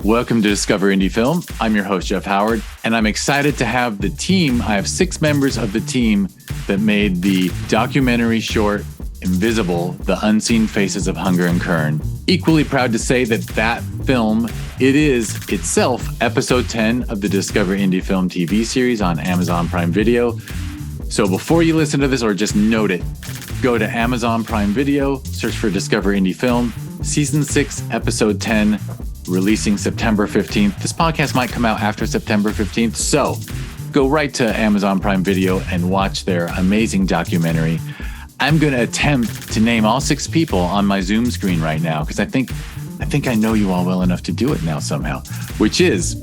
Welcome to Discover Indie Film. I'm your host, Jeff Howard, and I'm excited to have the team. I have 6 members of the team that made the documentary short Invisible, The Unseen Faces of Hunger and Kern. Equally proud to say that film, it is itself episode 10 of the Discover Indie Film TV series on Amazon Prime Video. So before you listen to this or just note it, go to Amazon Prime Video, search for Discover Indie Film, Season 6, Episode 10, releasing September 15th. This podcast might come out after September 15th, so go right to Amazon Prime Video and watch their amazing documentary. I'm going to attempt to name all 6 people on my Zoom screen right now because I think I know you all well enough to do it now somehow, which is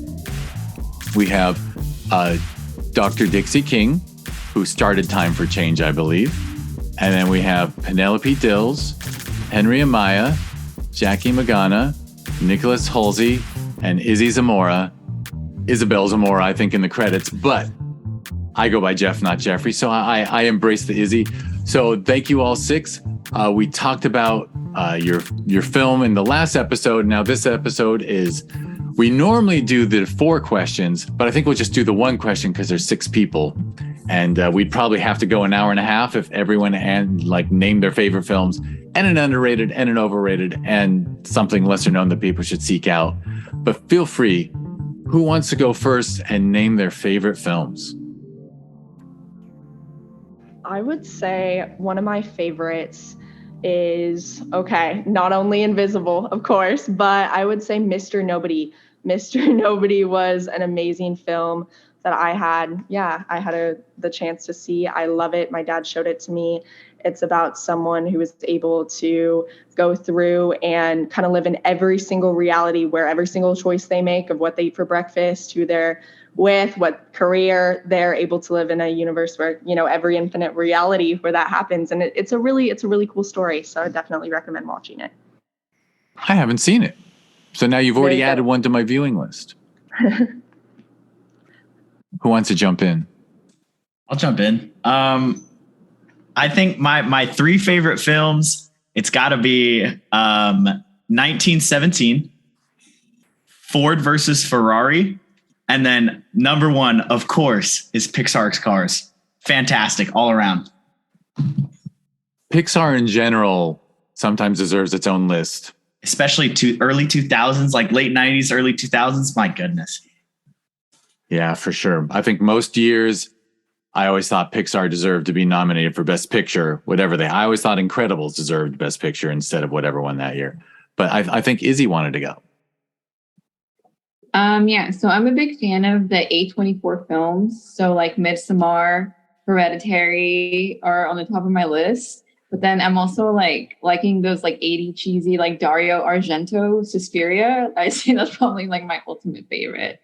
we have Dr. Dixie King, who started TYM4Change, I believe. And then we have Penelope Dills, Henry Amaya, Jackie Magana, Nicholas Halsey, and Izzy Zamora. Isabel Zamora, I think, in the credits, but I go by Jeff, not Jeffrey, so I embrace the Izzy. So thank you all 6. We talked about your film in the last episode. Now this episode is, we normally do the 4 questions, but I think we'll just do the 1 question because there's 6 people. And we'd probably have to go an hour and a half if everyone named their favorite films, and an underrated and an overrated and something lesser known that people should seek out. But feel free. Who wants to go first and name their favorite films? I would say one of my favorites is, not only Invisible, of course, but I would say Mr. Nobody. Mr. Nobody was an amazing film that I had the chance to see. I love it. My dad showed it to me. It's about someone who is able to go through and kind of live in every single reality where every single choice they make of what they eat for breakfast, who they're with, what career, they're able to live in a universe where, every infinite reality where that happens. And it's a really cool story. So I definitely recommend watching it. I haven't seen it. So now you've already added one to my viewing list. Who wants to jump in? I'll jump in. I think my 3 favorite films, it's got to be 1917, Ford versus Ferrari, and then number 1, of course, is Pixar's Cars. Fantastic all around. Pixar in general sometimes deserves its own list. Especially early 2000s, like late 90s, early 2000s. My goodness. Yeah, for sure. I think most years, I always thought Pixar deserved to be nominated for Best Picture, I always thought Incredibles deserved Best Picture instead of whatever won that year. But I think Izzy wanted to go. So I'm a big fan of the A24 films. So like Midsommar, Hereditary are on the top of my list. But then I'm also liking those 80 cheesy Dario Argento Suspiria. I say that's probably my ultimate favorite.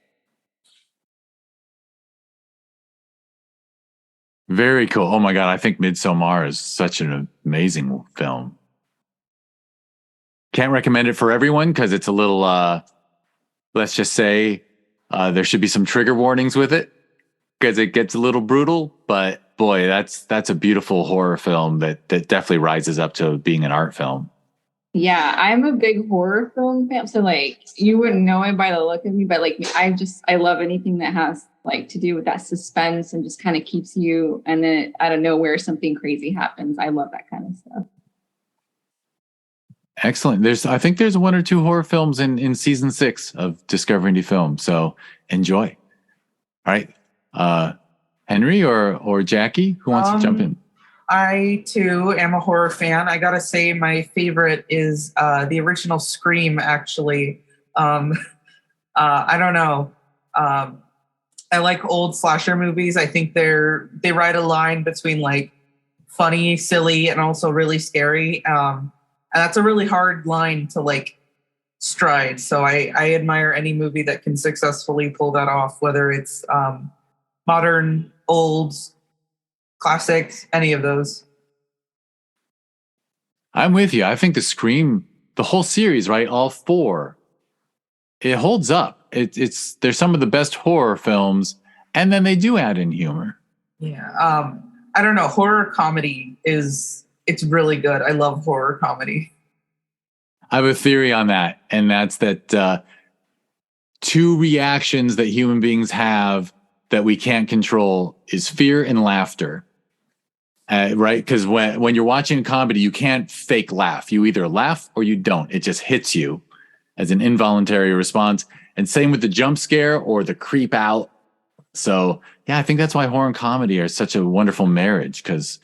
Very cool. Oh my God. I think Midsommar is such an amazing film. Can't recommend it for everyone because it's a little, let's just say there should be some trigger warnings with it because it gets a little brutal. But boy, that's a beautiful horror film that definitely rises up to being an art film. Yeah, I'm a big horror film fan. So you wouldn't know it by the look of me, but I love anything that has to do with that suspense and just kind of keeps you, and then out of nowhere something crazy happens. I love that kind of stuff. Excellent. I think there's 1 or 2 horror films in season 6 of Discover Indie Film. So enjoy. All right. Henry or Jackie, who wants to jump in? I too am a horror fan. I gotta say my favorite is the original Scream, actually. I don't know. I like old slasher movies. I think they ride a line between funny, silly, and also really scary. And that's a really hard line to stride. So I admire any movie that can successfully pull that off, whether it's modern, old, classic, any of those. I'm with you. I think the Scream, the whole series, right? All 4, it holds up. They're some of the best horror films, and then they do add in humor. Yeah. I don't know. Horror comedy it's really good. I love horror comedy. I have a theory on that, and that's that two reactions that human beings have that we can't control is fear and laughter. Right? Because when you're watching a comedy, you can't fake laugh. You either laugh or you don't. It just hits you as an involuntary response. And same with the jump scare or the creep out. So, yeah, I think that's why horror and comedy are such a wonderful marriage, because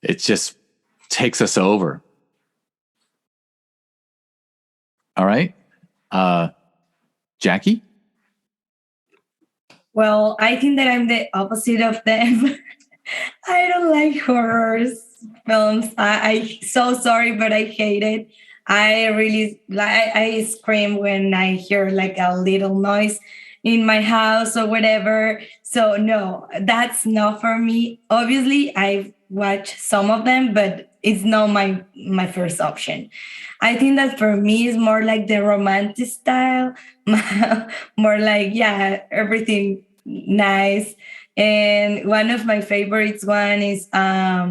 it just takes us over. All right. Jackie? Well, I think that I'm the opposite of them. I don't like horror films. I so sorry, but I hate it. I really like. I scream when I hear like a little noise in my house or whatever. So no, that's not for me. Obviously, I've watched some of them, but it's not my first option. I think that for me is more like the romantic style, more like everything nice. And one of my favorites one is La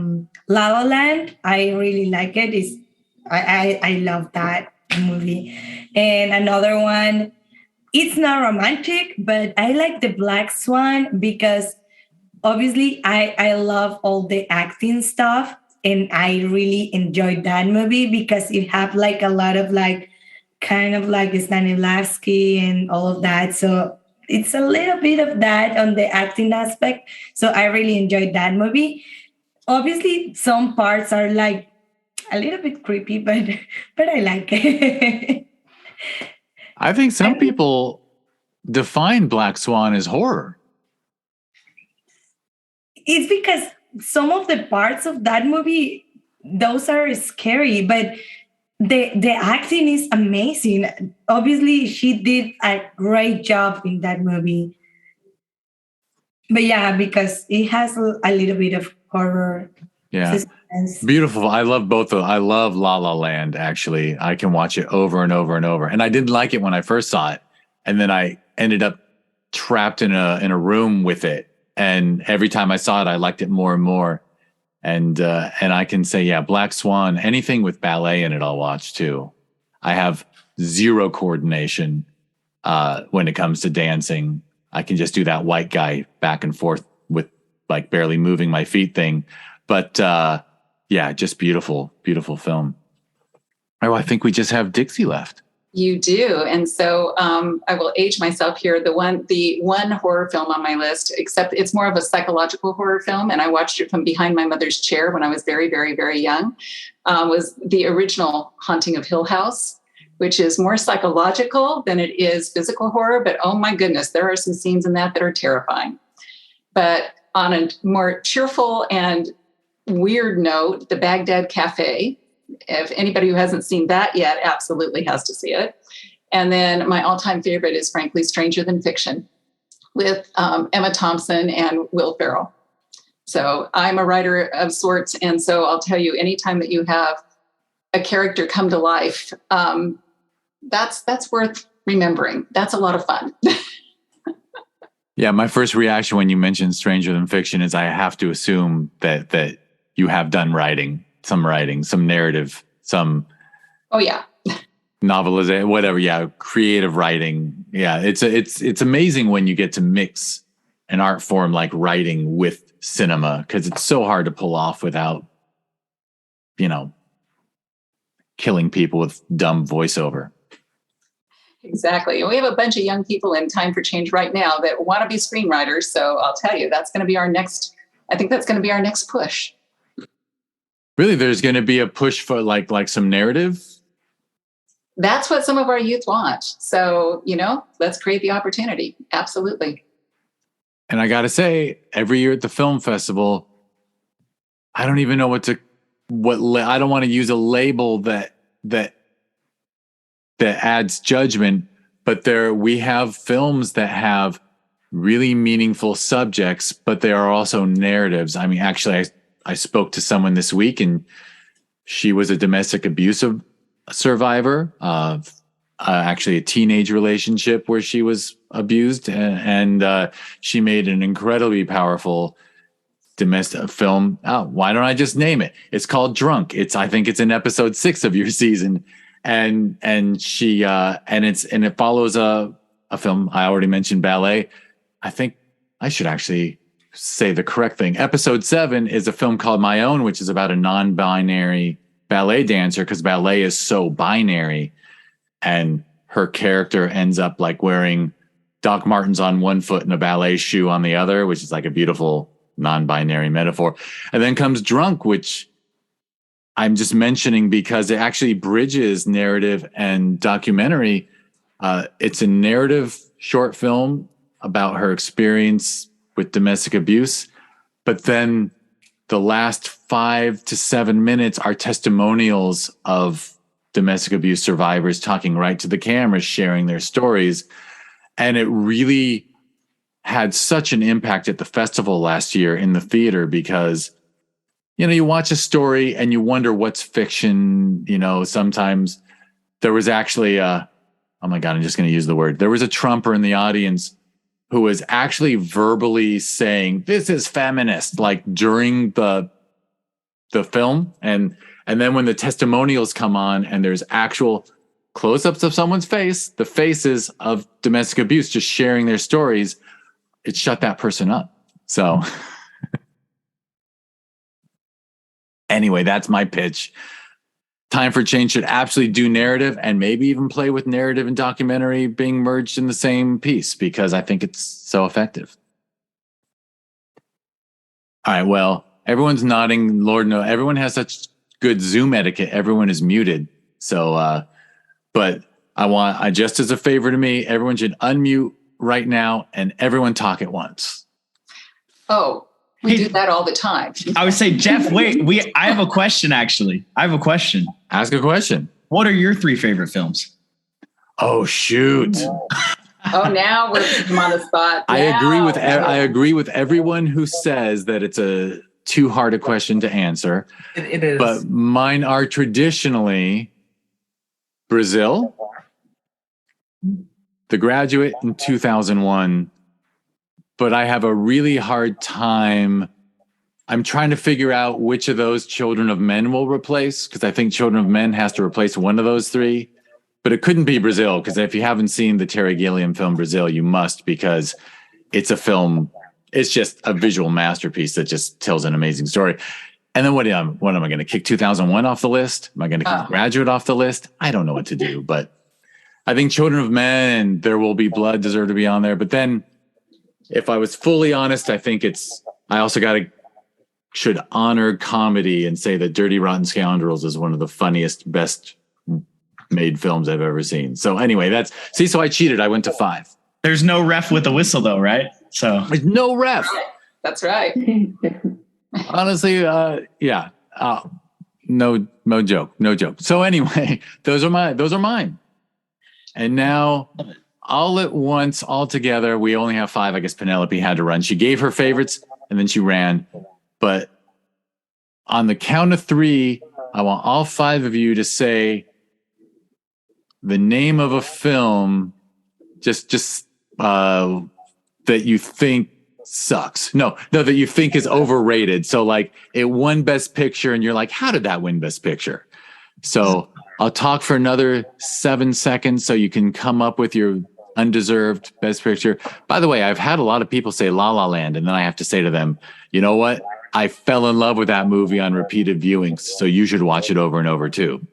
La Land. I really like it. I love that movie. And another one, it's not romantic, but I like the Black Swan because obviously I love all the acting stuff, and I really enjoyed that movie because it have like a lot of like kind of like Stanislavski and all of that. So it's a little bit of that on the acting aspect. So I really enjoyed that movie. Obviously, some parts are like a little bit creepy, but I like it. I think some people define Black Swan as horror. It's because some of the parts of that movie, those are scary, but the acting is amazing. Obviously, she did a great job in that movie. But yeah, because it has a little bit of horror. Yeah. Suspense. Beautiful. I love both of. I love La La Land, actually. I can watch it over and over and over. And I didn't like it when I first saw it. And then I ended up trapped in a room with it. And every time I saw it, I liked it more and more. And I can say, yeah, Black Swan, anything with ballet in it, I'll watch too. I have zero coordination when it comes to dancing. I can just do that white guy back and forth with like barely moving my feet thing. But yeah, just beautiful, beautiful film. Oh, I think we just have Dixie left. You do. And so I will age myself here. The one horror film on my list, except it's more of a psychological horror film, and I watched it from behind my mother's chair when I was very, very, very young, was the original Haunting of Hill House, which is more psychological than it is physical horror. But oh my goodness, there are some scenes in that are terrifying. But on a more cheerful and weird note, The Baghdad Cafe. If anybody who hasn't seen that yet absolutely has to see it. And then my all-time favorite is, frankly, Stranger Than Fiction with Emma Thompson and Will Ferrell. So I'm a writer of sorts. And so I'll tell you, anytime that you have a character come to life, that's worth remembering. That's a lot of fun. Yeah, my first reaction when you mentioned Stranger Than Fiction is I have to assume that you have done writing, some narrative, some novelization, whatever. Yeah, creative writing. Yeah, it's amazing when you get to mix an art form like writing with cinema, because it's so hard to pull off without, killing people with dumb voiceover. Exactly. And we have a bunch of young people in Time for Change right now that want to be screenwriters. So I'll tell you, that's going to be our next push. Really, there's going to be a push for like some narrative. That's what some of our youth want. So, let's create the opportunity. Absolutely. And I got to say, every year at the film festival, I don't even know I don't want to use a label that adds judgment, but we have films that have really meaningful subjects, but they are also narratives. I mean, actually, I spoke to someone this week, and she was a domestic abuse survivor of actually a teenage relationship where she was abused, and she made an incredibly powerful domestic film. Oh, why don't I just name it? It's called Drunk. I think it's in episode 6 of your season, and she it follows a a film. I already mentioned ballet. I think I should actually say the correct thing. Episode 7 is a film called My Own, which is about a non-binary ballet dancer, because ballet is so binary, and her character ends up like wearing Doc Martens on one foot and a ballet shoe on the other, which is like a beautiful non-binary metaphor. And then comes Drunk, which I'm just mentioning because it actually bridges narrative and documentary. It's a narrative short film about her experience with domestic abuse, but then the last 5 to 7 minutes are testimonials of domestic abuse survivors talking right to the camera, sharing their stories. And it really had such an impact at the festival last year in the theater, because, you know, you watch a story and you wonder what's fiction. You know, sometimes there was actually oh my God, I'm just going to use the word. There was a Trumper in the audience who was actually verbally saying, "This is feminist," like during the film. And then when the testimonials come on and there's actual close-ups of someone's face, the faces of domestic abuse, just sharing their stories, it shut that person up. So anyway, that's my pitch. TYM4Change should absolutely do narrative, and maybe even play with narrative and documentary being merged in the same piece, because I think it's so effective. All right, well, everyone's nodding. Lord, no, everyone has such good Zoom etiquette. Everyone is muted. So, but I just as a favor to me, everyone should unmute right now and everyone talk at once. Oh, we do that all the time. I would say, Jeff, wait, I have a question, actually. I have a question. Ask a question. What are your 3 favorite films? Oh, shoot. Oh, now we're putting them on the spot. I agree with everyone who says that it's too hard a question to answer. It is. But mine are traditionally Brazil, The Graduate in 2001. But I have a really hard time. I'm trying to figure out which of those Children of Men will replace, because I think Children of Men has to replace one of those 3. But it couldn't be Brazil, because if you haven't seen the Terry Gilliam film Brazil, you must, because it's a film. It's just a visual masterpiece that just tells an amazing story. And then what am I going to kick 2001 off the list? Am I going to kick Graduate off the list? I don't know what to do, but I think Children of Men and There Will Be Blood deserve to be on there. But then, if I was fully honest, I think I also should honor comedy and say that Dirty Rotten Scoundrels is one of the funniest, best made films I've ever seen. So anyway, so I cheated. I went to 5. There's no ref with a whistle though, right? So there's no ref. That's right. Honestly, yeah. No joke. So anyway, those are mine. And now, all at once, all together, we only have 5. I guess Penelope had to run. She gave her favorites and then she ran. But on the count of 3, I want all 5 of you to say the name of a film just that you think sucks. No, that you think is overrated. So like it won Best Picture and you're like, how did that win Best Picture? So I'll talk for another 7 seconds so you can come up with your undeserved Best Picture. By the way, I've had a lot of people say La La Land, and then I have to say to them, you know what? I fell in love with that movie on repeated viewings, so you should watch it over and over too.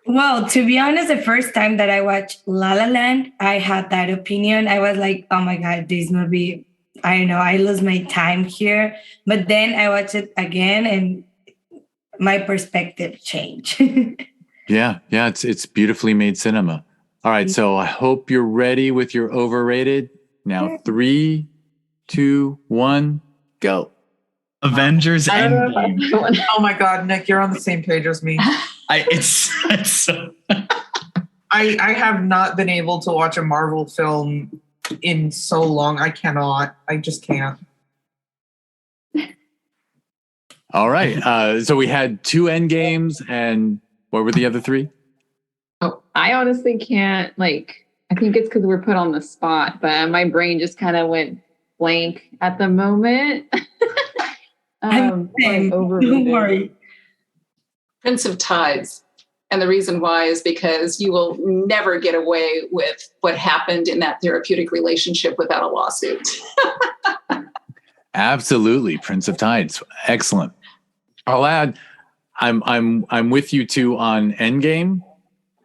Well, to be honest, the first time that I watched La La Land, I had that opinion. I was like, oh my God, this movie, I don't know, I lose my time here. But then I watched it again and my perspective changed. Yeah, it's beautifully made cinema. All right, so I hope you're ready with your overrated. Now 3, 2, 1, go. Avengers Endgame. Oh my God, Nick, you're on the same page as me. It's so I have not been able to watch a Marvel film in so long. I cannot. I just can't. All right. So we had 2 Endgames, and what were the other 3? Oh, I honestly can't, I think it's because we're put on the spot, but my brain just kind of went blank at the moment. Don't worry. Prince of Tides. And the reason why is because you will never get away with what happened in that therapeutic relationship without a lawsuit. Absolutely. Prince of Tides. Excellent. I'll add, I'm with you too on Endgame,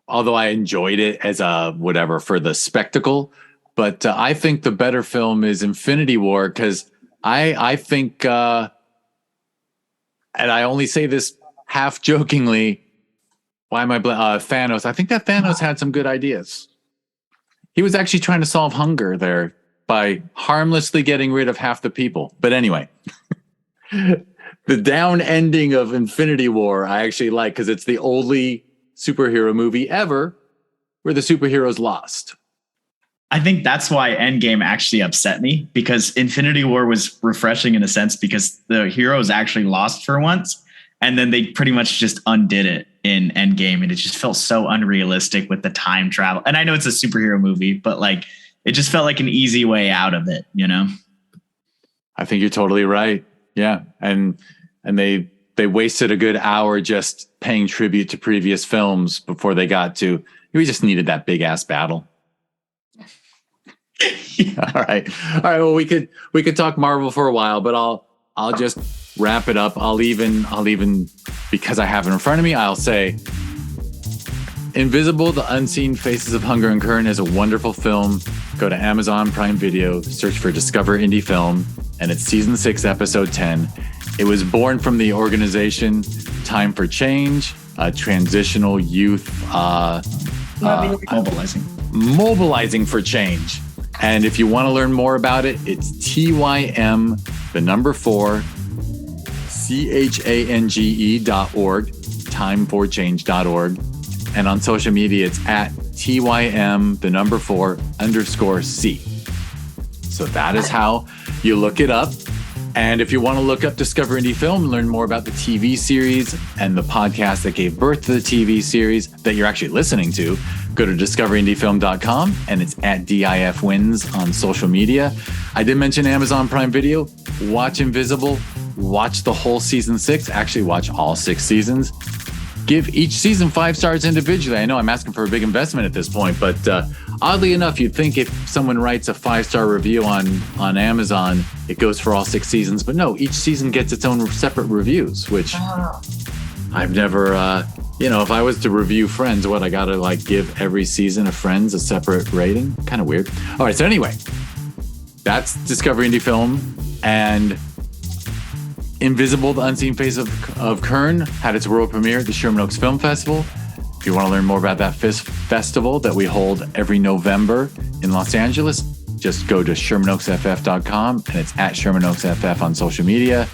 although I enjoyed it as a whatever for the spectacle. But I think the better film is Infinity War, because I think, and I only say this half jokingly, why am I Thanos? I think that Thanos had some good ideas. He was actually trying to solve hunger there by harmlessly getting rid of half the people. But anyway, the down ending of Infinity War I actually like, because it's the only superhero movie ever where the superheroes lost. I think that's why Endgame actually upset me, because Infinity War was refreshing in a sense because the heroes actually lost for once. And then they pretty much just undid it in Endgame. And it just felt so unrealistic with the time travel. And I know it's a superhero movie, but like, it just felt like an easy way out of it, you know? I think you're totally right. Yeah. And they wasted a good hour just paying tribute to previous films before they got to, we just needed that big ass battle. All right. Well, we could talk Marvel for a while, but I'll just wrap it up. I'll even, because I have it in front of me, I'll say Invisible, The Unseen Faces of Hunger and Kern is a wonderful film. Go to Amazon Prime Video, search for Discover Indie Film, and it's season 6, episode 10. It was born from the organization TYM4Change, a transitional youth mobilizing for change. And if you want to learn more about it, it's TYM, the number 4, CHANGE.org, TYM4Change.org. And on social media, it's at TYM, the number 4, _C. So that is how you look it up. And if you want to look up Discover Indie Film and learn more about the TV series and the podcast that gave birth to the TV series that you're actually listening to, go to discoverindiefilm.com, and it's at DIFwins on social media. I did mention Amazon Prime Video. Watch Invisible. Watch the whole season 6. Actually, watch all 6 seasons. Give each season 5 stars individually. I know I'm asking for a big investment at this point, but oddly enough, you'd think if someone writes a 5-star review on Amazon, it goes for all 6 seasons. But no, each season gets its own separate reviews, which I've never, if I was to review Friends, I got to give every season of Friends a separate rating? Kind of weird. All right, so anyway, that's Discover Indie Film. And Invisible, The Unseen Face of Kern had its world premiere at the Sherman Oaks Film Festival. If you want to learn more about that festival that we hold every November in Los Angeles, just go to ShermanOaksFF.com, and it's at ShermanOaksFF on social media.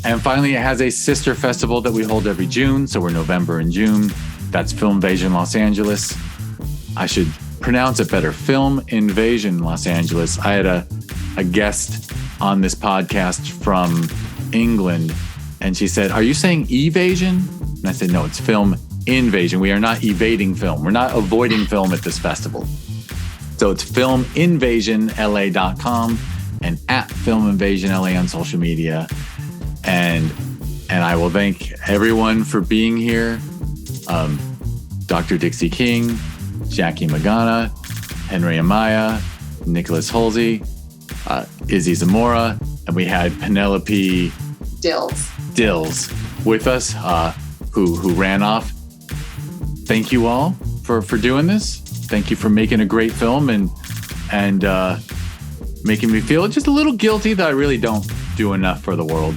And finally, it has a sister festival that we hold every June. So we're November and June. That's Film Invasion Los Angeles. I should pronounce it better. Film Invasion Los Angeles. I had a guest on this podcast from England, and she said, "Are you saying evasion?" And I said, "No, it's Film Invasion. We are not evading film. We're not avoiding film at this festival." So it's filminvasionla.com and at Film Invasion LA on social media. And I will thank everyone for being here. Dr. Dixie King, Jackie Magana, Henry Amaya, Nicholas Holsey, Izzy Zamora, and we had Penelope Dills with us, who ran off. Thank you all for doing this. Thank you for making a great film and making me feel just a little guilty that I really don't do enough for the world.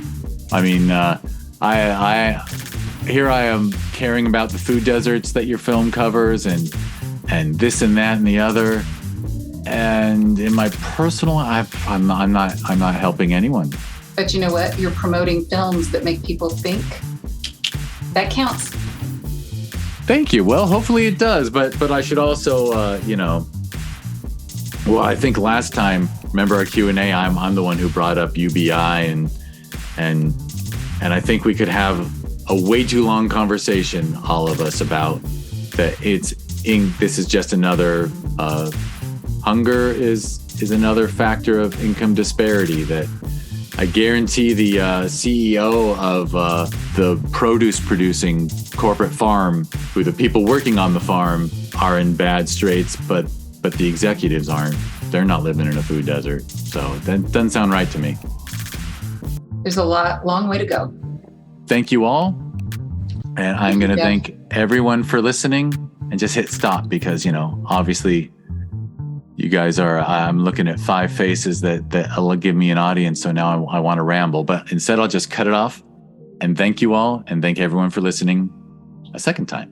I mean, here I am caring about the food deserts that your film covers and this and that and the other. And in my personal life, I'm not helping anyone. But you know what? You're promoting films that make people think. That counts. Thank you. Well, hopefully it does. But I should also, well, I think last time, remember our Q&A, I'm the one who brought up UBI and I think we could have a way too long conversation, all of us, about that. This is just another hunger is another factor of income disparity that I guarantee the CEO of the produce producing corporate farm, who the people working on the farm are in bad straits, but the executives aren't. They're not living in a food desert. So that doesn't sound right to me. There's a long way to go. Thank you all. And I'm going to thank everyone for listening, and just hit stop because, obviously you guys I'm looking at 5 faces that'll give me an audience. So now I want to ramble, but instead I'll just cut it off and thank you all and thank everyone for listening a second time.